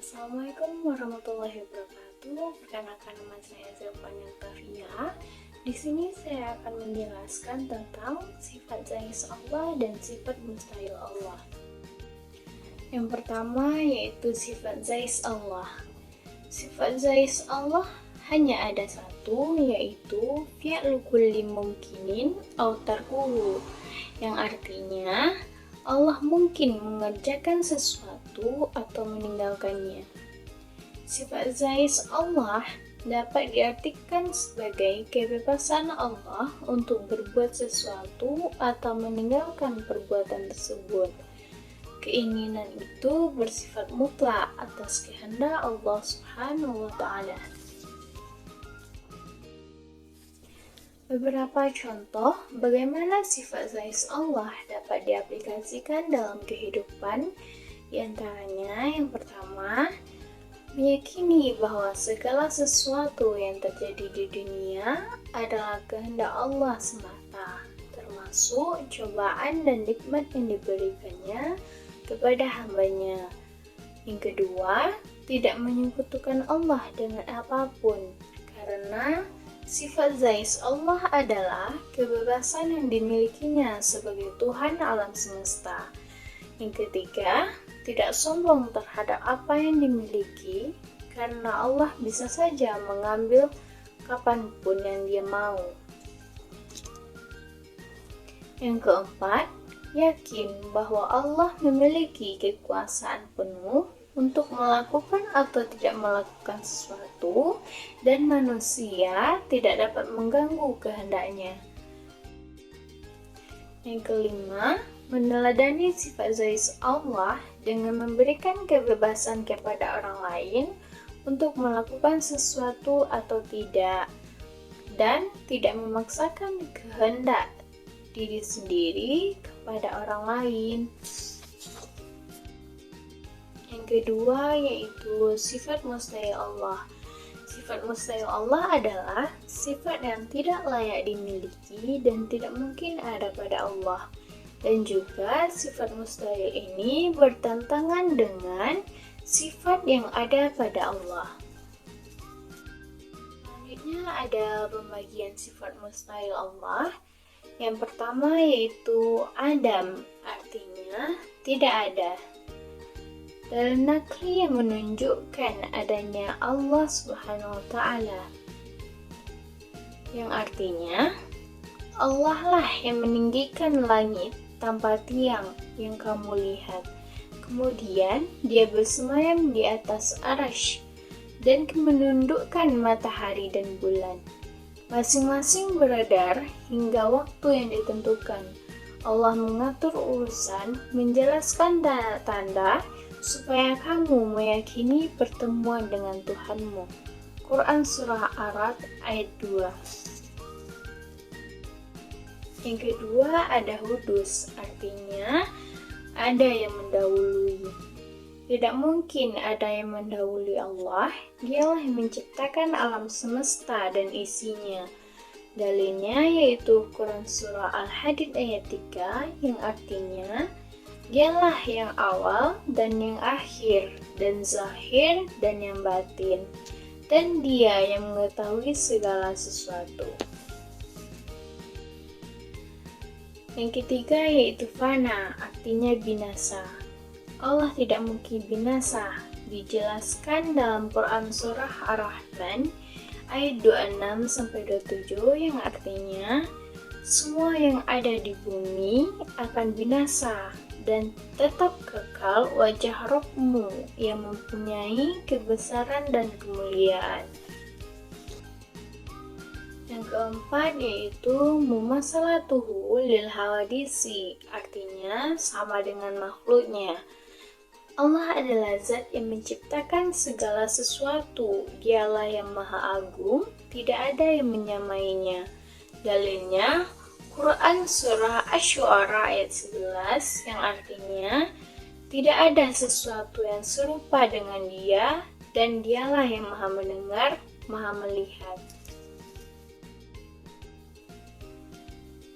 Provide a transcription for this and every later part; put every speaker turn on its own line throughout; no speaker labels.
Assalamualaikum warahmatullahi wabarakatuh. Perkenalkan, nama saya Zafania Tafia. Di sini saya akan menjelaskan tentang sifat zais Allah dan sifat mustahil Allah. Yang pertama yaitu sifat zais Allah. Sifat zais Allah hanya ada satu, yaitu fi'lu kulli mumkinin aw tarkuhu, yang artinya Allah mungkin mengerjakan sesuatu atau meninggalkannya. Sifat zais Allah dapat diartikan sebagai kebebasan Allah untuk berbuat sesuatu atau meninggalkan perbuatan tersebut. Keinginan itu bersifat mutlak atas kehendak Allah Subhanahu wa Ta'ala. Beberapa contoh bagaimana sifat zais Allah dapat diaplikasikan dalam kehidupan. Di antaranya, yang pertama, meyakini bahwa segala sesuatu yang terjadi di dunia adalah kehendak Allah semata, termasuk cobaan dan nikmat yang diberikannya kepada hambanya. Yang kedua, tidak menyekutukan Allah dengan apapun, karena sifat zais Allah adalah kebebasan yang dimilikinya sebagai Tuhan alam semesta. Yang ketiga, tidak sombong terhadap apa yang dimiliki, karena Allah bisa saja mengambil kapanpun yang Dia mau. Yang keempat, yakin bahwa Allah memiliki kekuasaan penuh untuk melakukan atau tidak melakukan sesuatu, dan manusia tidak dapat mengganggu kehendaknya. Yang kelima, meneladani sifat zais Allah dengan memberikan kebebasan kepada orang lain untuk melakukan sesuatu atau tidak, dan tidak memaksakan kehendak diri sendiri kepada orang lain. Yang kedua yaitu sifat mustahil Allah. Sifat mustahil Allah adalah sifat yang tidak layak dimiliki dan tidak mungkin ada pada Allah. Dan juga sifat mustahil ini bertentangan dengan sifat yang ada pada Allah. Selanjutnya ada pembagian sifat mustahil Allah. Yang pertama yaitu Adam, artinya tidak ada. Dalil nakli yang menunjukkan adanya Allah Subhanahu wa Ta'ala, yang artinya Allah lah yang meninggikan langit tanpa tiang yang kamu lihat. Kemudian Dia bersemayam di atas arasy dan menundukkan matahari dan bulan. Masing-masing beredar hingga waktu yang ditentukan. Allah mengatur urusan, menjelaskan tanda-tanda supaya kamu meyakini pertemuan dengan Tuhanmu. Quran Surah Ar-Ra'd ayat 2. Yang kedua ada hudus, artinya ada yang mendahului. Tidak mungkin ada yang mendahului Allah. Dialah yang menciptakan alam semesta dan isinya. Dalilnya yaitu Quran Surah Al-Hadid ayat 3, yang artinya Dialah yang awal dan yang akhir, dan zahir dan yang batin, dan Dia yang mengetahui segala sesuatu. Yang ketiga yaitu fana, artinya binasa. Allah tidak mungkin binasa. Dijelaskan dalam Quran Surah Ar-Rahman ayat 26-27, yang artinya semua yang ada di bumi akan binasa, dan tetap kekal wajah Rabb-Mu yang mempunyai kebesaran dan kemuliaan. Yang keempat yaitu mumasalatuhu lil hawadisi, artinya sama dengan makhluknya. Allah adalah zat yang menciptakan segala sesuatu. Dialah yang maha agung, tidak ada yang menyamainya. Dalilnya Quran Surah Asy-Syu'ara ayat 11, yang artinya tidak ada sesuatu yang serupa dengan Dia, dan Dialah yang maha mendengar, maha melihat.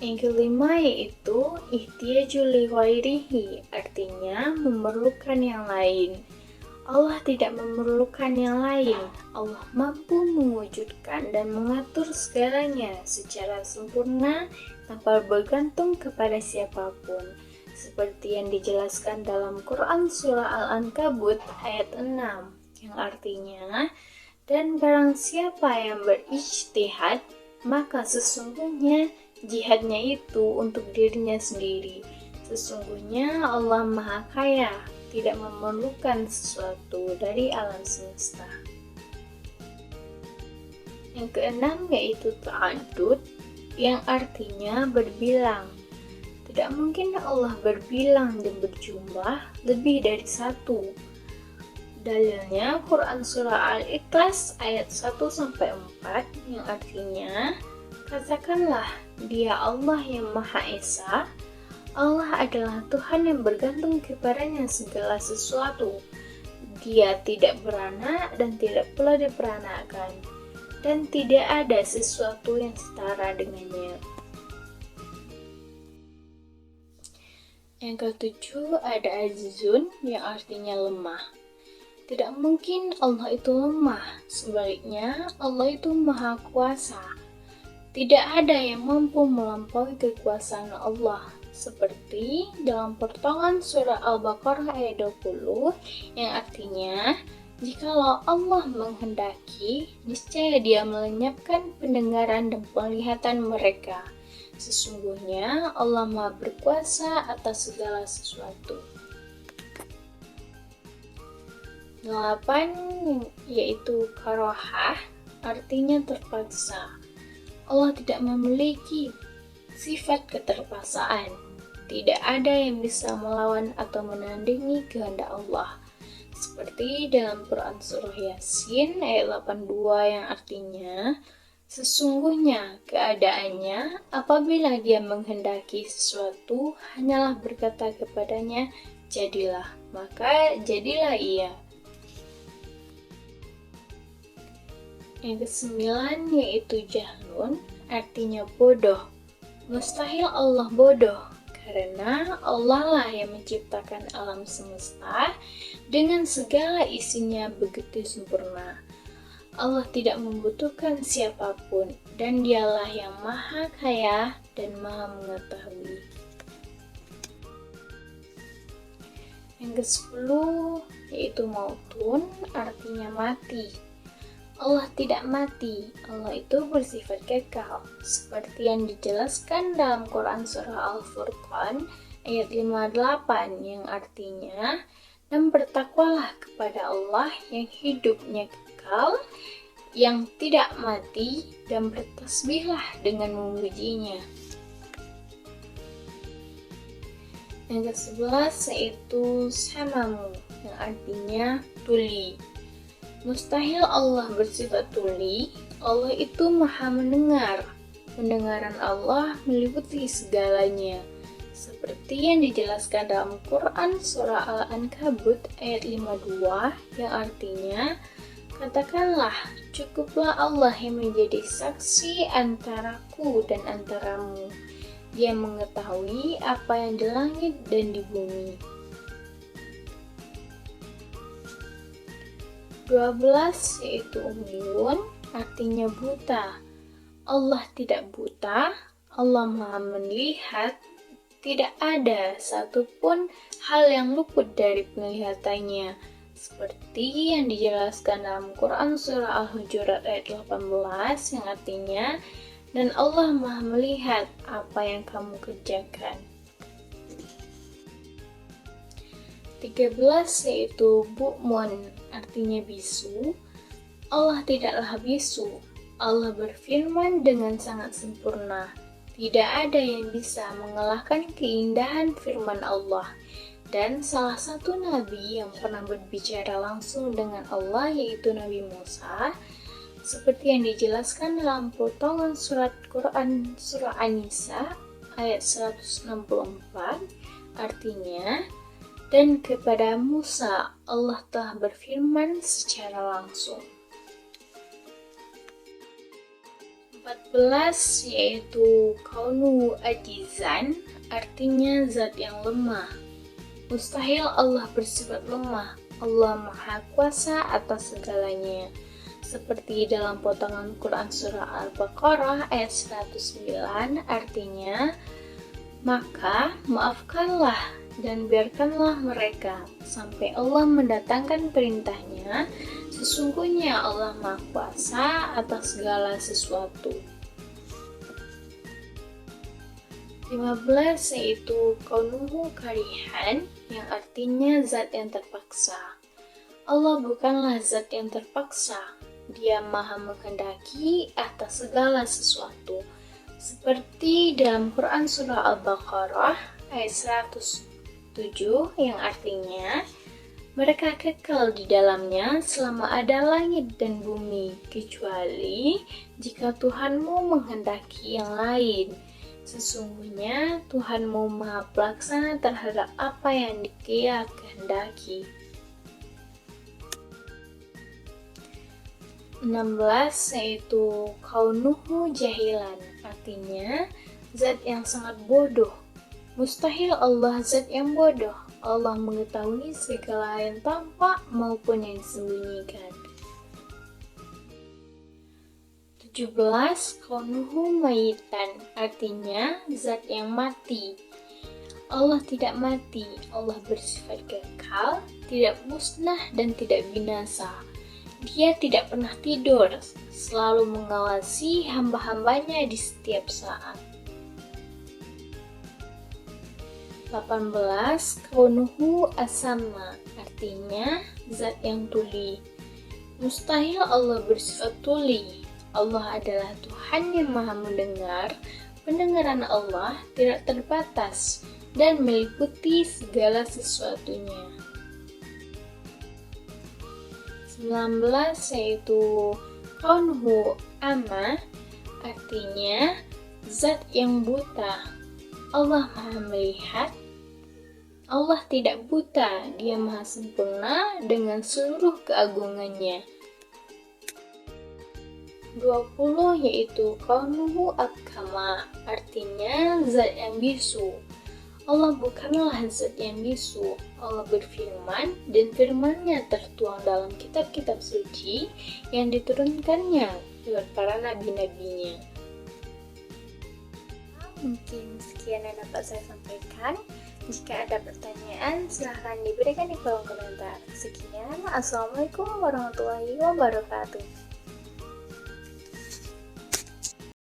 Yang kelima yaitu ihtiyaju li ghairihi, artinya memerlukan yang lain. Allah tidak memerlukan yang lain. Allah mampu mewujudkan dan mengatur segalanya secara sempurna tanpa bergantung kepada siapapun. Seperti yang dijelaskan dalam Quran Surah Al-Ankabut ayat 6, yang artinya, dan barang siapa yang berijtihad, maka sesungguhnya jihadnya itu untuk dirinya sendiri. Sesungguhnya Allah Maha Kaya, tidak memerlukan sesuatu dari alam semesta. Yang keenam yaitu ta'adud, yang artinya berbilang. Tidak mungkin Allah berbilang dan berjumlah lebih dari satu. Dalilnya Quran Surah Al-Ikhlas ayat 1-4 yang artinya, katakanlah Dia Allah yang Maha Esa, Allah adalah Tuhan yang bergantung kepadanya segala sesuatu. Dia tidak beranak dan tidak pula diperanakan, dan tidak ada sesuatu yang setara dengannya. Yang ketujuh ada azizun, yang artinya lemah. Tidak mungkin Allah itu lemah, sebaliknya Allah itu maha kuasa. Tidak ada yang mampu melampaui kekuasaan Allah, seperti dalam pertolongan surah Al-Baqarah ayat 20 yang artinya, jikalau Allah menghendaki, niscaya Dia melenyapkan pendengaran dan penglihatan mereka. Sesungguhnya Allah Maha berkuasa atas segala sesuatu. 8 yaitu karohah, artinya terpaksa. Allah tidak memiliki sifat keterpaksaan. Tidak ada yang bisa melawan atau menandingi kehendak Allah. Seperti dalam Quran Surah Yasin ayat 82 yang artinya, sesungguhnya keadaannya apabila Dia menghendaki sesuatu hanyalah berkata kepadanya, jadilah, maka jadilah ia. Yang kesembilan yaitu jahlun, artinya bodoh. Mustahil Allah bodoh, karena Allah lah yang menciptakan alam semesta dengan segala isinya begitu sempurna. Allah tidak membutuhkan siapapun, dan Dialah yang Maha Kaya dan Maha Mengetahui. Yang ke-10 yaitu mautun, artinya mati. Allah tidak mati, Allah itu bersifat kekal, seperti yang dijelaskan dalam Quran Surah Al-Furqan ayat 58 yang artinya, dan bertakwalah kepada Allah yang hidupnya kekal, yang tidak mati, dan bertasbihlah dengan memujinya. Yang ke-11 yaitu samamu, yang artinya tuli. Mustahil Allah bersifat tuli, Allah itu maha mendengar. Pendengaran Allah meliputi segalanya. Seperti yang dijelaskan dalam Quran Surah Al-Ankabut ayat 52 yang artinya, katakanlah, cukuplah Allah yang menjadi saksi antaraku dan antaramu. Dia mengetahui apa yang di langit dan di bumi. 12 yaitu umyun, artinya buta. Allah tidak buta, Allah Maha melihat, tidak ada satupun hal yang luput dari penglihatannya. Seperti yang dijelaskan dalam Quran Surah Al-Hujurat ayat 18 yang artinya, dan Allah Maha melihat apa yang kamu kerjakan. 13 yaitu bu'mun, artinya bisu. Allah tidaklah bisu. Allah berfirman dengan sangat sempurna. Tidak ada yang bisa mengalahkan keindahan firman Allah. Dan salah satu nabi yang pernah berbicara langsung dengan Allah yaitu Nabi Musa, seperti yang dijelaskan dalam potongan surat Quran Surah An-Nisa ayat 164, artinya, dan kepada Musa Allah telah berfirman secara langsung. 14 yaitu kaunu ajizan, artinya zat yang lemah. Mustahil Allah bersifat lemah, Allah Maha Kuasa atas segalanya. Seperti dalam potongan Quran Surah Al-Baqarah ayat 109, artinya, maka maafkanlah dan biarkanlah mereka sampai Allah mendatangkan perintahnya. Sesungguhnya Allah Maha Kuasa atas segala sesuatu. 15 yaitu kaunuhu karihan, yang artinya zat yang terpaksa. Allah bukanlah zat yang terpaksa. Dia maha menghendaki atas segala sesuatu. Seperti dalam Quran Surah Al-Baqarah ayat 107 yang artinya, mereka kekal di dalamnya selama ada langit dan bumi, kecuali jika Tuhanmu menghendaki yang lain. Sesungguhnya Tuhanmu maha pelaksana terhadap apa yang Dia kehendaki. 16 yaitu kaunuhu jahilan, artinya zat yang sangat bodoh. Mustahil Allah zat yang bodoh. Allah mengetahui segala yang tampak maupun yang disembunyikan. 17 kaunuhu mayitan, artinya zat yang mati. Allah tidak mati. Allah bersifat kekal, tidak musnah dan tidak binasa. Dia tidak pernah tidur, selalu mengawasi hamba-hambanya di setiap saat. 18 kaunuhu asamma, artinya zat yang tuli. Mustahil Allah bersifat tuli. Allah adalah Tuhan yang maha mendengar. Pendengaran Allah tidak terbatas dan meliputi segala sesuatunya. 19 yaitu kaunuhu ama, artinya zat yang buta. Allah maha melihat. Allah tidak buta, Dia maha sempurna dengan seluruh keagungannya. 20 yaitu kaunuhu akama, artinya zat yang bisu. Allah bukanlah zat yang bisu. Allah berfirman dan firman-Nya tertuang dalam kitab-kitab suci yang diturunkannya lewat para nabi-nabinya. Mungkin sekian yang dapat saya sampaikan. Jika ada pertanyaan, silahkan diberikan di kolom komentar. Sekian, Assalamualaikum warahmatullahi wabarakatuh.